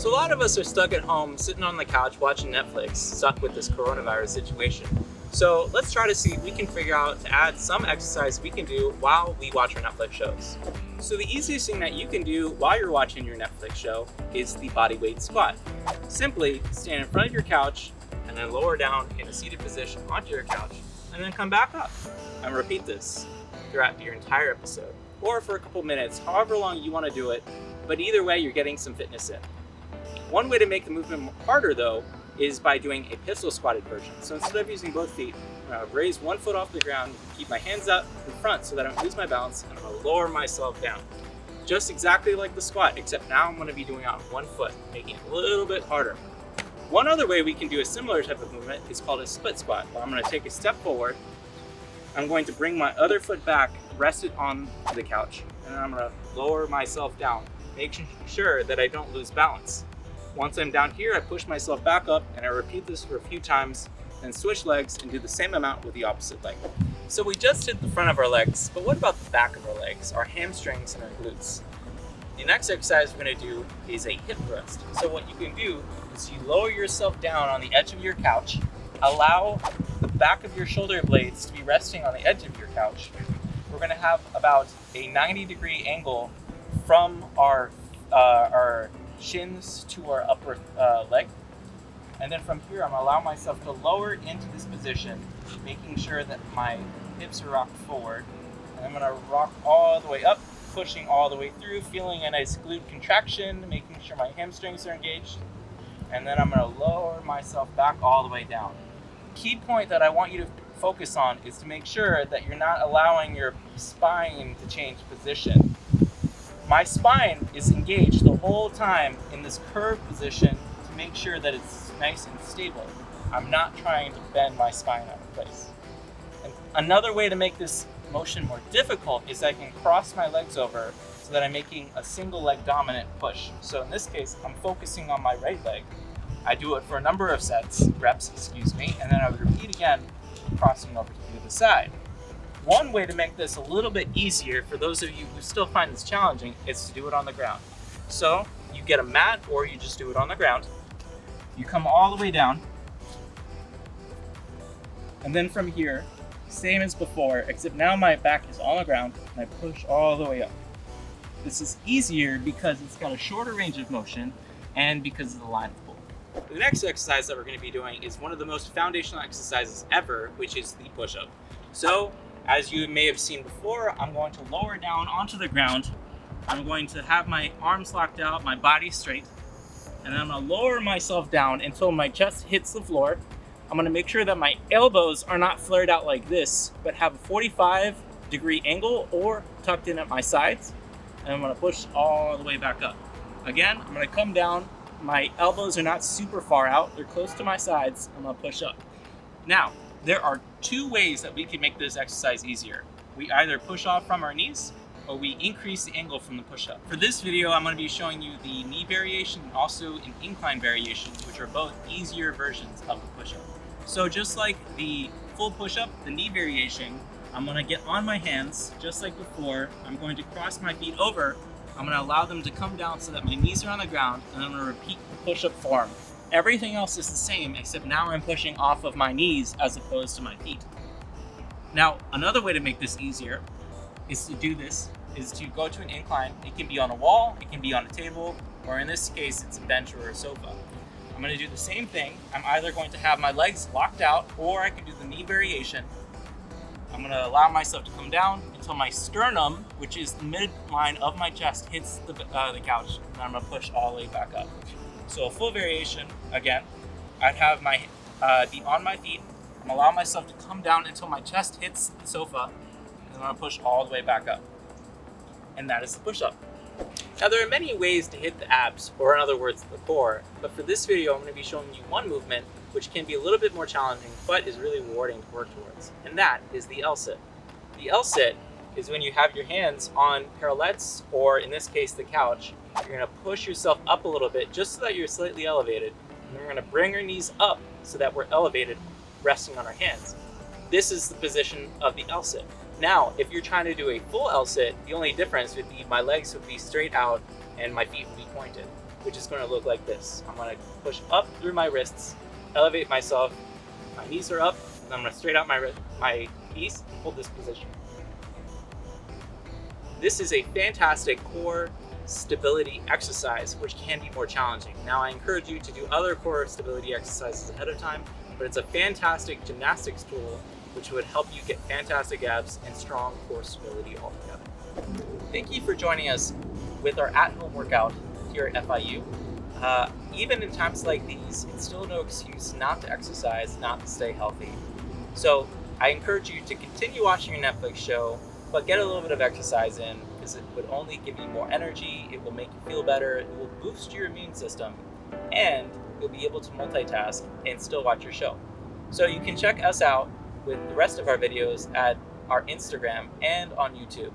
So a lot of us are stuck at home, sitting on the couch watching Netflix, stuck with this coronavirus situation. So let's try to see if we can figure out to add some exercise we can do while we watch our Netflix shows. So the easiest thing that you can do while you're watching your Netflix show is the body weight squat. Simply stand in front of your couch and then lower down in a seated position onto your couch and then come back up. And repeat this throughout your entire episode, or for a couple minutes, however long you want to do it, but either way you're getting some fitness in. One way to make the movement harder though is by doing a pistol squatted version. So instead of using both feet, I'm going to raise one foot off the ground, keep my hands up in front so that I don't lose my balance, and I'm going to lower myself down. Just exactly like the squat, except now I'm going to be doing it on one foot, making it a little bit harder. One other way we can do a similar type of movement is called a split squat, where I'm going to take a step forward, I'm going to bring my other foot back, rest it on the couch, and then I'm going to lower myself down, making sure that I don't lose balance. Once I'm down here, I push myself back up and I repeat this for a few times, then switch legs and do the same amount with the opposite leg. So we just did the front of our legs, but what about the back of our legs, our hamstrings and our glutes? The next exercise we're going to do is a hip thrust. So what you can do is you lower yourself down on the edge of your couch, allow the back of your shoulder blades to be resting on the edge of your couch. We're going to have about a 90-degree angle from our shins to our upper leg. And then from here, I'm going to allow myself to lower into this position, making sure that my hips are rocked forward. And I'm going to rock all the way up, pushing all the way through, feeling a nice glute contraction, making sure my hamstrings are engaged. And then I'm going to lower myself back all the way down. Key point that I want you to focus on is to make sure that you're not allowing your spine to change position. My spine is engaged the whole time in this curved position to make sure that it's nice and stable. I'm not trying to bend my spine out of place. And another way to make this motion more difficult is I can cross my legs over so that I'm making a single leg dominant push. So in this case, I'm focusing on my right leg. I do it for a number of reps, and then I would repeat again, crossing over to the other side. One way to make this a little bit easier for those of you who still find this challenging is to do it on the ground. So you get a mat or you just do it on the ground. You come all the way down. And then from here, same as before, except now my back is on the ground and I push all the way up. This is easier because it's got a shorter range of motion and because of the line of pull. The next exercise that we're going to be doing is one of the most foundational exercises ever, which is the push-up. So as you may have seen before, I'm going to lower down onto the ground. I'm going to have my arms locked out, my body straight, and then I'm going to lower myself down until my chest hits the floor. I'm going to make sure that my elbows are not flared out like this, but have a 45-degree angle or tucked in at my sides. And I'm going to push all the way back up. Again, I'm going to come down. My elbows are not super far out. They're close to my sides. I'm going to push up. Now, there are two ways that we can make this exercise easier. We either push off from our knees or we increase the angle from the push-up. For this video, I'm going to be showing you the knee variation and also an incline variation, which are both easier versions of the push-up. So just like the full push-up, the knee variation, I'm going to get on my hands just like before. I'm going to cross my feet over. I'm going to allow them to come down so that my knees are on the ground, and I'm going to repeat the push-up form. Everything else is the same, except now I'm pushing off of my knees as opposed to my feet. Now, another way to make this easier is to go to an incline. It can be on a wall, it can be on a table, or in this case, it's a bench or a sofa. I'm going to do the same thing. I'm either going to have my legs locked out, or I can do the knee variation. I'm going to allow myself to come down until my sternum, which is the midline of my chest, hits the couch, and I'm going to push all the way back up. So a full variation, again, I'd have my be on my feet. I'm going to allow myself to come down until my chest hits the sofa, and I'm going to push all the way back up. And that is the push-up. Now there are many ways to hit the abs, or in other words, the core, but for this video I'm going to be showing you one movement which can be a little bit more challenging, but is really rewarding to work towards, and that is the L-sit. The L-sit is when you have your hands on parallettes, or in this case the couch. You're going to push yourself up a little bit just so that you're slightly elevated, and we're going to bring our knees up so that we're elevated, resting on our hands. This is the position of the L-sit. Now, if you're trying to do a full L-sit, the only difference would be my legs would be straight out and my feet would be pointed. which is going to look like this. I'm going to push up through my wrists, elevate myself, my knees are up, and I'm going to straight out my knees and hold this position. This is a fantastic core stability exercise, which can be more challenging. Now, I encourage you to do other core stability exercises ahead of time, but it's a fantastic gymnastics tool which would help you get fantastic abs and strong core stability altogether. Thank you for joining us with our at-home workout here at FIU. Even in times like these, it's still no excuse not to exercise, not to stay healthy. So I encourage you to continue watching your Netflix show, but get a little bit of exercise in, because it would only give you more energy, it will make you feel better, it will boost your immune system, and you'll be able to multitask and still watch your show. So you can check us out with the rest of our videos at our Instagram and on YouTube.